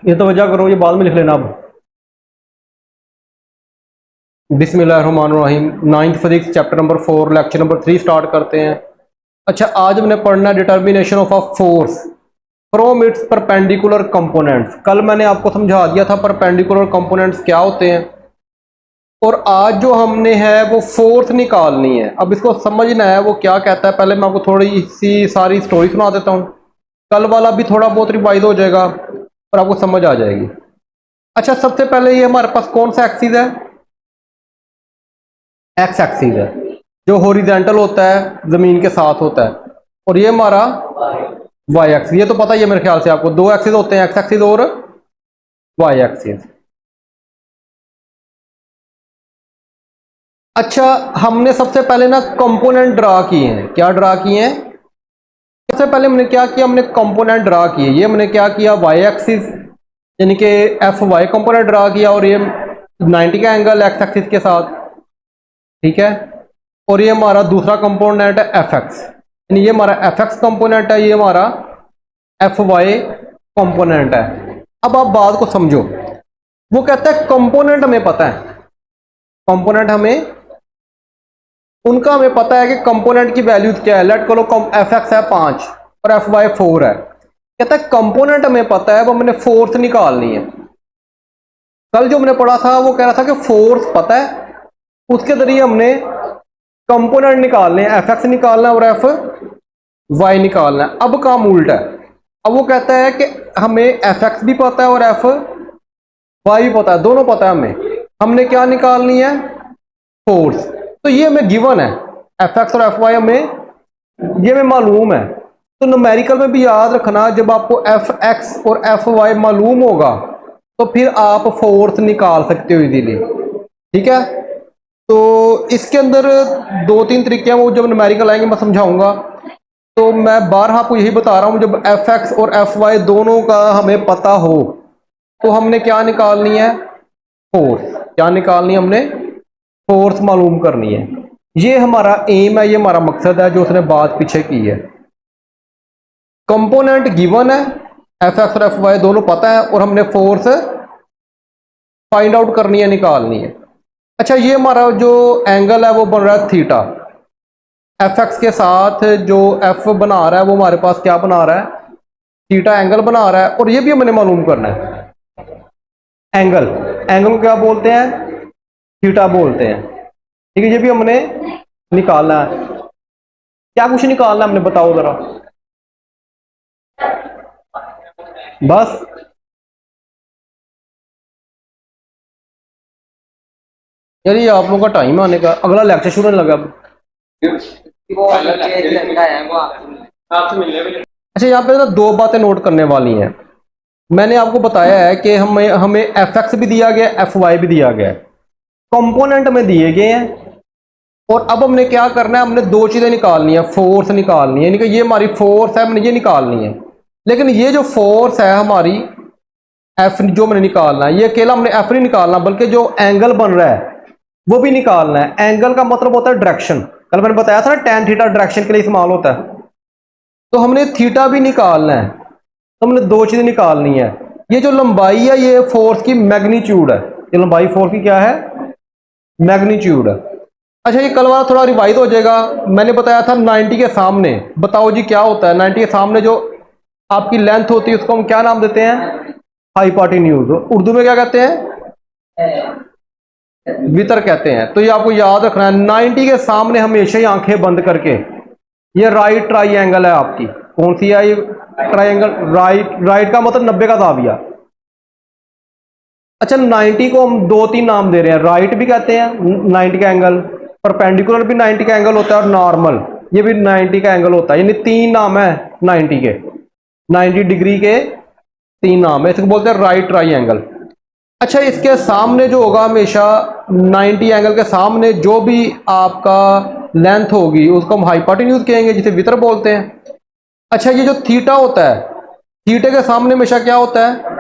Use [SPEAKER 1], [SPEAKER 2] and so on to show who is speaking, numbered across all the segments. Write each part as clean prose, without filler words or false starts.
[SPEAKER 1] ये तवज्जो करो, ये बाद में लिख लेना। अब बिस्मिल्लाहिर्रहमानिर्रहीम, 9th physics chapter number 4 lecture number 3 start करते हैं। अच्छा, आज हमने पढ़ना है determination of a force from its perpendicular components. कल मैंने आपको समझा दिया था परपेंडिकुलर कंपोनेंट्स क्या होते हैं, और आज जो हमने है वो फोर्स निकालनी है। अब इसको समझना है वो क्या कहता है। पहले मैं आपको थोड़ी सी सारी स्टोरी सुना देता हूँ, कल वाला भी थोड़ा बहुत रिवाइज हो जाएगा और आपको समझ आ जाएगी। अच्छा, सबसे पहले ये हमारे पास कौन सा एक्सिस है? एक्स एक्सिस है, जो हॉरिजॉन्टल होता है, जमीन के साथ होता है। और ये हमारा वाई एक्सिस, ये तो पता ही है मेरे ख्याल से आपको। दो एक्सिस होते हैं, एक्स एक्सिस और वाई एक्सिस। अच्छा, हमने सबसे पहले ना कंपोनेंट ड्रा किए हैं। क्या ड्रा किए हैं? सबसे पहले हमने क्या किया, हमने कंपोनेंट ड्रा किए। ये हमने क्या किया, वाई एक्सिस यानी कि एफ वाई कंपोनेंट ड्रा किया, और ये 90 का एंगल एक्स एक्सिस के साथ, ठीक है। और ये हमारा दूसरा कंपोनेंट है एफ एक्स, यानी ये हमारा एफ एक्स कंपोनेंट है, ये हमारा एफ वाई कंपोनेंट है। अब आप बात को समझो। वो कहता है कंपोनेंट हमें पता है, कंपोनेंट हमें उनका हमें पता है कि कंपोनेंट की वैल्यूज क्या है। लेट करो एफ एक्स है 5 और एफ वाई 4 है। कहता है कंपोनेंट हमें पता है, वो हमने फोर्स निकालनी है। कल जो हमने पढ़ा था वो कह रहा था कि फोर्स पता है, उसके जरिए हमने कंपोनेंट निकालने हैं, एफ एक्स निकालना है और एफ वाई निकालना है। अब काम उल्टा है। अब वो कहता है कि हमें एफ एक्स भी पता है और एफ वाई भी पता है, दोनों पता है हमें। हमने क्या निकालनी है? फोर्स। तो ये हमें गिवन है, एफ एक्स और एफ वाई हमें ये हमें मालूम है। तो न्यूमेरिकल में भी याद रखना, जब आपको एफ एक्स और एफ वाई मालूम होगा तो फिर आप फोर्स निकाल सकते हो इजीली, ठीक है। तो इसके अंदर 2-3 तरीके हैं, वो जब न्यूमेरिकल आएंगे मैं समझाऊंगा। तो मैं बारहा आपको यही बता रहा हूँ, जब एफ एक्स और एफ वाई दोनों का हमें पता हो तो हमने क्या निकालनी है? फोर्स। क्या निकालनी है हमने? फोर्स मालूम करनी है। ये हमारा एम है, ये हमारा मकसद है, जो उसने बात पीछे की है। कंपोनेंट गिवन है, एफ एक्स और एफ वाई दोनों पता है, और हमने फोर्स फाइंड आउट करनी है, निकालनी है। अच्छा, ये हमारा जो एंगल है वो बन रहा है थीटा। एफ एक्स के साथ जो एफ बना रहा है वो हमारे पास क्या बना रहा है? थीटा एंगल बना रहा है। और ये भी हमने मालूम करना है, एंगल। एंगल को क्या बोलते हैं? थीटा बोलते हैं, ठीक है। ये भी हमने निकालना है। क्या कुछ निकालना है हमने, बताओ जरा। बस यार, ये आप लोगों का टाइम आने का, अगला लेक्चर शुरू होने लगा अब। अच्छा, यहाँ पे ना 2 बातें नोट करने वाली हैं। मैंने आपको बताया है कि हमें हमें एफ एक्स भी दिया गया, एफ वाई भी दिया गया, कंपोनेंट में दिए गए हैं। और अब हमने क्या करना है, हमने 2 चीजें निकालनी है। फोर्स निकालनी है, यानी कि ये हमारी फोर्स है, हमने ये निकालनी है। लेकिन ये जो फोर्स है हमारी एफ, जो मैंने निकालना है, ये अकेला हमने एफ नहीं निकालना, बल्कि जो एंगल बन रहा है वो भी निकालना है। एंगल का मतलब होता है डायरेक्शन। कल मैंने बताया था ना, टैन थीटा डायरेक्शन के लिए इस्तेमाल होता है। तो हमने थीटा भी निकालना है, तो हमने 2 चीजें निकालनी है। ये जो लंबाई है, ये फोर्स की मैग्नीट्यूड है। ये लंबाई फोर्स की क्या है? मैग्नीट्यूड है। अच्छा, ये कल वाला थोड़ा रिवाइज हो जाएगा। मैंने बताया था 90 के सामने, बताओ जी क्या होता है? 90 के सामने जो आपकी लेंथ होती है उसको हम क्या नाम देते हैं? हाइपोटेन्यूज। उर्दू में क्या कहते हैं? वितर कहते हैं। तो ये आपको याद रखना है, 90 के सामने हमेशा ही आंखें बंद करके, ये राइट ट्राइंगल है आपकी। कौन सी है ये ट्राइंगल? राइट। राइट का मतलब 90 का दाविया। अच्छा, 90 को हम 2-3 नाम दे रहे हैं। राइट भी कहते हैं 90 का एंगल, परपेंडिकुलर भी 90 का एंगल होता है, और नॉर्मल ये भी 90 का एंगल होता है। यानी 3 नाम है 90 के, 90 डिग्री के 3 नाम है। इसको बोलते हैं राइट ट्राइंगल। अच्छा, इसके सामने जो होगा हमेशा 90 एंगल के सामने जो भी आपका लेंथ होगी उसको हम हाइपोटेन्यूज कहेंगे, जिसे वितर बोलते हैं। अच्छा, ये जो थीटा होता है, थीटे के सामने हमेशा क्या होता है?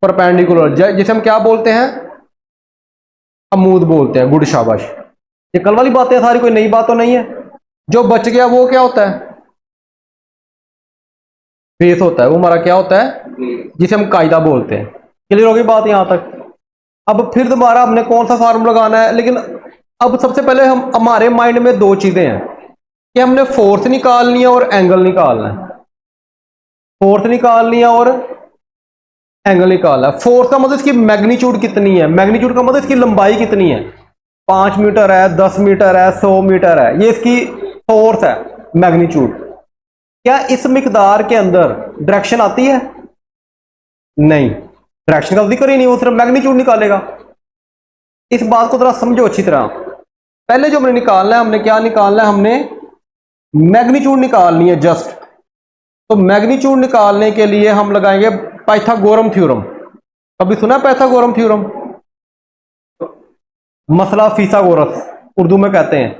[SPEAKER 1] परपेंडिकुलर, जिसे हम क्या बोलते हैं? अमूद बोलते हैं। गुड, शाबाश। ये कल वाली बातें सारी, कोई नई बात तो नहीं है। जो बच गया वो क्या होता है? बेस होता है। वो हमारा क्या होता है? जिसे हम कायदा बोलते हैं। क्लियर होगी बात यहां तक। अब फिर दोबारा हमने कौन सा फार्मूला लगाना है, लेकिन अब सबसे पहले हम हमारे माइंड में दो चीजें हैं कि हमने फोर्स निकालनी है और एंगल निकालना है। फोर्स निकालनी है और एंगल निकालना है। फोर्स का मतलब इसकी मैग्नीट्यूड कितनी है, मैग्नीट्यूड का मतलब इसकी लंबाई कितनी है, 5 मीटर है, 10 मीटर है, 100 मीटर है, ये इसकी फोर्स है मैग्नीट्यूड। क्या इस मिकदार के अंदर डायरेक्शन आती है? नहीं, डायरेक्शन का जिक्र ही नहीं, वो सिर्फ मैग्नीट्यूड निकालेगा। इस बात को जरा समझो अच्छी तरह। पहले जो हमने निकालना है, हमने क्या निकालना है, हमने मैग्नीट्यूड निकालनी है जस्ट। तो मैग्नीट्यूड निकालने के लिए हम लगाएंगे पाइथागोरम थ्योरम। कभी सुना पाइथागोरम थ्योरम? मसला फीसागोरस उर्दू में कहते हैं।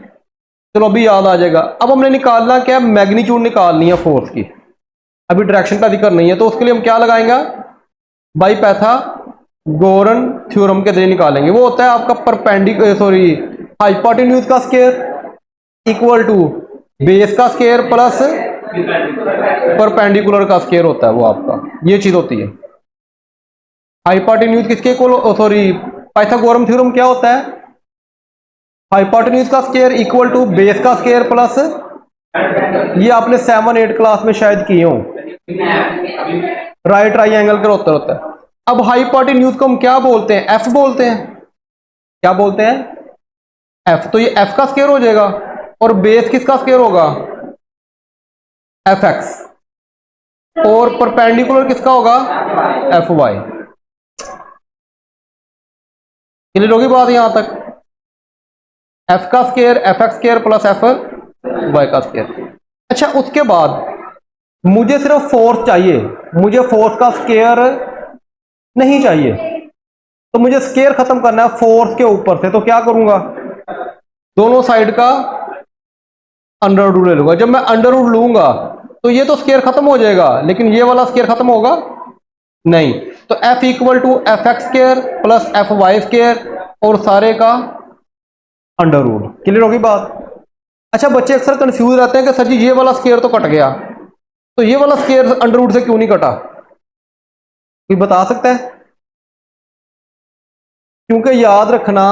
[SPEAKER 1] चलो अभी याद आ जाएगा। अब हमने निकालना क्या, मैग्नीट्यूड निकालनी है फोर्स की। अभी डायरेक्शन का जिक्र नहीं है, तो उसके लिए हम क्या लगाएंगे, बाई पाइथागोरन थ्योरम के जरिए निकालेंगे। वो होता है आपका हाइपोटेन्यूज का स्क्वायर इक्वल टू बेस का स्क्वायर प्लस परपेंडिकुलर का स्क्वायर होता है वो आपका, ये चीज होती है। हाइपोटेन्यूज किसके इक्वल, पाइथागोरम थ्योरम क्या होता है, हाइपोटेन्यूज का स्क्वायर इक्वल टू बेस का स्क्वायर प्लस, ये आपने 7-8 क्लास में शायद किए हो, राइट ट्राइंगल का होता है। अब हाइपोटेन्यूज को हम क्या बोलते हैं, एफ बोलते हैं। क्या बोलते हैं, एफ। तो ये एफ का स्क्वायर हो जाएगा और बेस किसका स्क्वायर होगा, एफ एक्स, और परपेंडिकुलर किसका होगा, एफ वाई। क्लियर होगी बात यहां तक? एफ का square F X square plus F Y का स्क्वायर। अच्छा, उसके बाद मुझे सिर्फ फोर्स चाहिए, मुझे फोर्स का स्क्वायर नहीं चाहिए। तो मुझे स्क्वायर खत्म करना है फोर्स के ऊपर से, तो क्या करूंगा, दोनों साइड का अंडर रूट ले लूंगा। जब मैं अंडर रूट लूंगा तो ये तो स्क्वायर खत्म हो जाएगा, लेकिन ये वाला स्क्वायर खत्म होगा नहीं। तो F equal to F X square plus F Y square और सारे का अंडर रूट। क्लियर होगी बात? अच्छा, बच्चे अक्सर कंफ्यूज रहते हैं कि सर जी ये वाला स्क्वायर तो कट गया, तो ये वाला स्क्वायर अंडर रूट से क्यों नहीं कटा, कोई बता सकता है? क्योंकि याद रखना,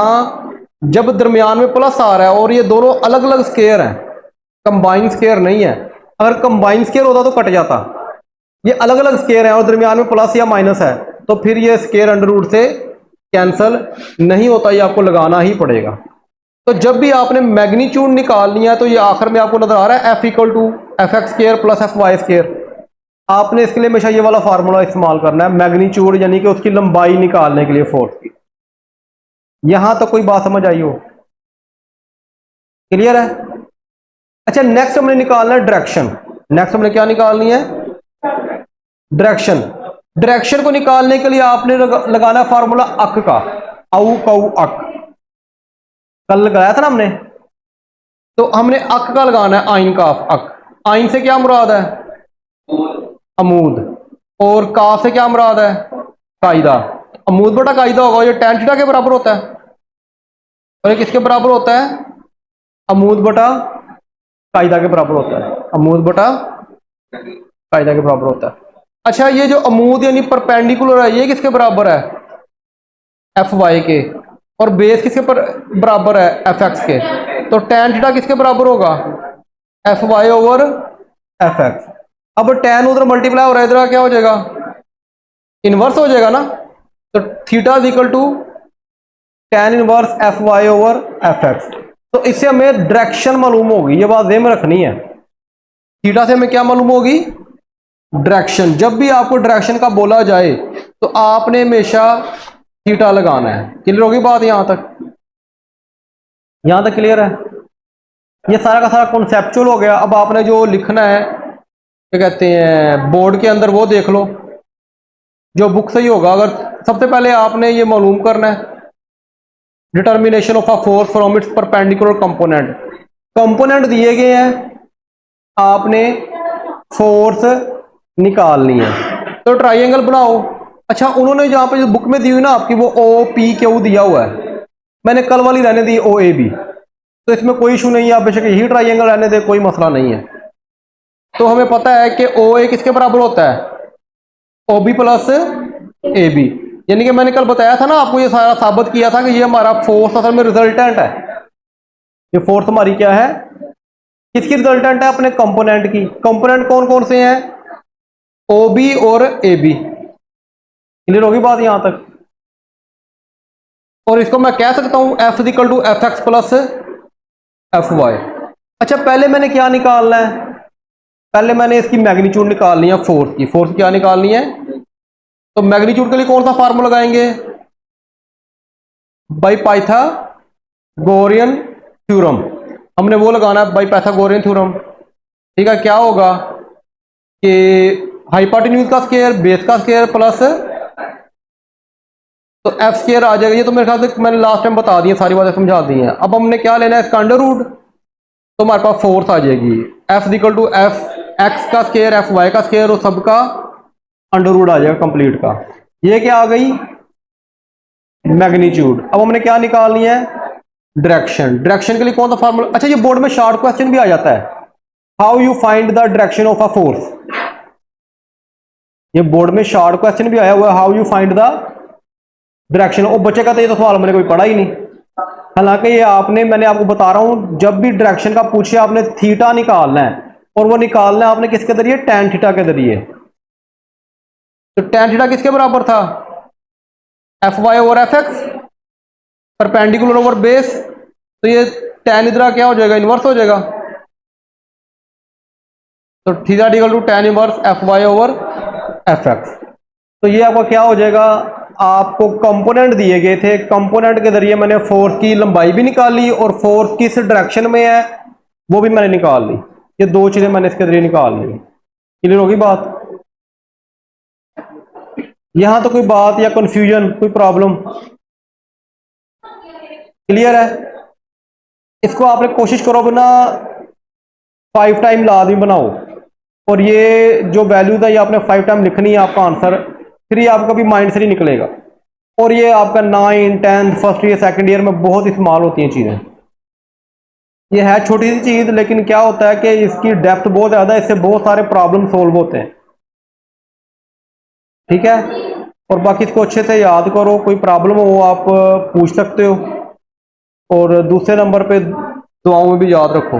[SPEAKER 1] जब दरमियान में प्लस आ रहा है और ये दोनों अलग अलग स्क्वायर हैं, कंबाइन स्क्वायर नहीं है। अगर कंबाइन स्क्वायर होता तो कट जाता, ये अलग अलग स्क्वायर हैं और दरमियान में प्लस या माइनस है, तो फिर ये स्क्वायर अंडर रूट से कैंसल नहीं होता, ये आपको लगाना ही पड़ेगा। तो जब भी आपने मैग्नीट्यूड निकालनी है, तो ये आखिर में आपको नजर आ रहा है F equal to F X square plus F Y square. आपने इसके लिए हमेशा ये वाला फार्मूला इस्तेमाल करना है, मैग्नीट्यूड यानी कि उसकी लंबाई निकालने के लिए फोर्स की। यहां तो कोई बात समझ आई हो? क्लियर है? अच्छा, नेक्स्ट हमने निकालना है डायरेक्शन। नेक्स्ट हमने क्या निकालनी है, डायरेक्शन। डायरेक्शन को निकालने के लिए आपने लगाना फार्मूला अक का, औ कौ अक, कल लगाया था ना हमने। तो हमने अक का लगाना है, आइन काफ अक। आइन से क्या मुराद है, अमूद, और काफ से क्या मुराद है, कायदा। अमूद बटा कायदा होगा, ये tan थीटा के बराबर होता है, और ये किसके बराबर होता है, अमूद बटा कायदा के बराबर होता है, अमूद बटा कायदा के बराबर होता है। अच्छा, ये जो अमूद यानी परपेंडिकुलर है, ये किसके बराबर है, एफ वाई के, और बेस किसके बराबर है, एफ एक्स के। तो tan थीटा किसके बराबर होगा, F Y over F X. अब tan उधर मल्टीप्लाई हो रहा है, इधर क्या हो जाएगा, इनवर्स हो जाएगा ना। तो theta is equal to tan inverse F Y over F X. तो इससे हमें डायरेक्शन मालूम होगी, ये बात ध्यान में रखनी है। थीटा से हमें क्या मालूम होगी, डायरेक्शन। जब भी आपको डायरेक्शन का बोला जाए तो आपने हमेशा थीटा लगाना है। क्लियर होगी बात यहां तक? यहां तक क्लियर है? ये सारा का सारा कॉन्सेप्चुअल हो गया। अब आपने जो लिखना है, क्या कहते हैं, बोर्ड के अंदर वो देख लो, जो बुक से ही होगा। अगर सबसे पहले आपने ये मालूम करना है, determination of a force from its perpendicular component. Component दिए गए हैं, आपने फोर्स निकालनी है, तो ट्राइंगल बनाओ। अच्छा, उन्होंने जहां पे जो बुक में दी हुई ना आपकी, वो ओ पी क्यू दिया हुआ है, मैंने कल वाली रहने दी ओ ए बी, तो इसमें कोई इशू नहीं है, आप बेशक यही ट्राइंगल रहने दे, कोई मसला नहीं है। तो हमें पता है कि ओ ए किसके बराबर होता है, O B plus A B, यानी कि मैंने कल बताया था ना आपको, ये सारा साबित किया था कि ये हमारा फोर्स असल में रिजल्टेंट है। ये फोर्स हमारी क्या है, किसकी रिजल्टेंट है, अपने कंपोनेंट की। कंपोनेंट कौन कौन से हैं, ओ बी और ए बी। क्लियर होगी बात यहां तक। और इसको मैं कह सकता हूं F equal to F X plus F Y. अच्छा पहले मैंने क्या निकालना है, पहले मैंने इसकी मैग्नीट्यूड निकालनी है फोर्स की। फोर्स क्या निकालनी है, तो मैग्नीट्यूड के लिए कौन सा फार्मूला लगाएंगे, बाई पाइथागोरियन थ्योरम। हमने वो लगाना है बाई पाइथागोरियन थ्योरम। ठीक है, क्या होगा कि हाइपोटेन्यूज का स्क्वायर बेस का स्क्वायर प्लस तो एफ स्क्वायर आ जाएगा। ये तो मेरे ख्याल से मैंने लास्ट टाइम बता दी है, सारी बातें समझा दी हैं। अब हमने क्या लेना है, इसका अंडर रूट, तो हमारे पास फोर्स आ जाएगी F equal to F X का स्क्वायर एफ वाई का स्क्वायर और सबका अंडर रूट आ जाएगा कंप्लीट का। ये क्या आ गई, मैग्नीट्यूड। अब हमने क्या निकालनी है, डायरेक्शन। डायरेक्शन के लिए कौन सा फार्मूला, अच्छा ये बोर्ड में शॉर्ट क्वेश्चन भी आ जाता है, how you find the direction of a force. ये बोर्ड में शॉर्ट क्वेश्चन भी आया हुआ है, how you find the direction. और बच्चे का तो ये तो सवाल मैंने कोई पढ़ा ही नहीं। हालांकि ये आपने, मैंने आपको बता रहा हूं, जब भी डायरेक्शन का पूछे आपने थीटा निकालना है, और वो निकालना है आपने किसके जरिए, टैन थीटा के जरिए। तो टैन थीटा किसके बराबर था, F Y over F X perpendicular over base. तो ये टैन इधर क्या हो जाएगा, इनवर्स हो जाएगा। तो theta equal to tan inverse F Y over F X. तो ये आपका क्या हो जाएगा, आपको कंपोनेंट दिए गए थे, कंपोनेंट के जरिए मैंने फोर्स की लंबाई भी निकाली और फोर्स किस डायरेक्शन में है वो भी मैंने निकाल ली। ये दो चीजें मैंने इसके जरिए निकाल ली। क्लियर होगी बात, यहां तो कोई बात या कंफ्यूजन, कोई प्रॉब्लम, क्लियर है। इसको आपने कोशिश करो बिना 5 टाइम लाजमी बनाओ, और ये जो वैल्यूज है ये आपने 5 टाइम लिखनी है आपका आंसर, फिर ये आपका भी माइंड से नहीं निकलेगा। और ये आपका 9, 10 फर्स्ट ईयर सेकंड ईयर में बहुत इस्तेमाल होती हैं चीज़ें। ये है छोटी सी चीज़, लेकिन क्या होता है कि इसकी डेप्थ बहुत ज़्यादा है, इससे बहुत सारे प्रॉब्लम सोल्व होते हैं। ठीक है, और बाकी इसको अच्छे से याद करो, कोई प्रॉब्लम हो आप पूछ सकते हो, और दूसरे नंबर पे दुआओं में भी याद रखो।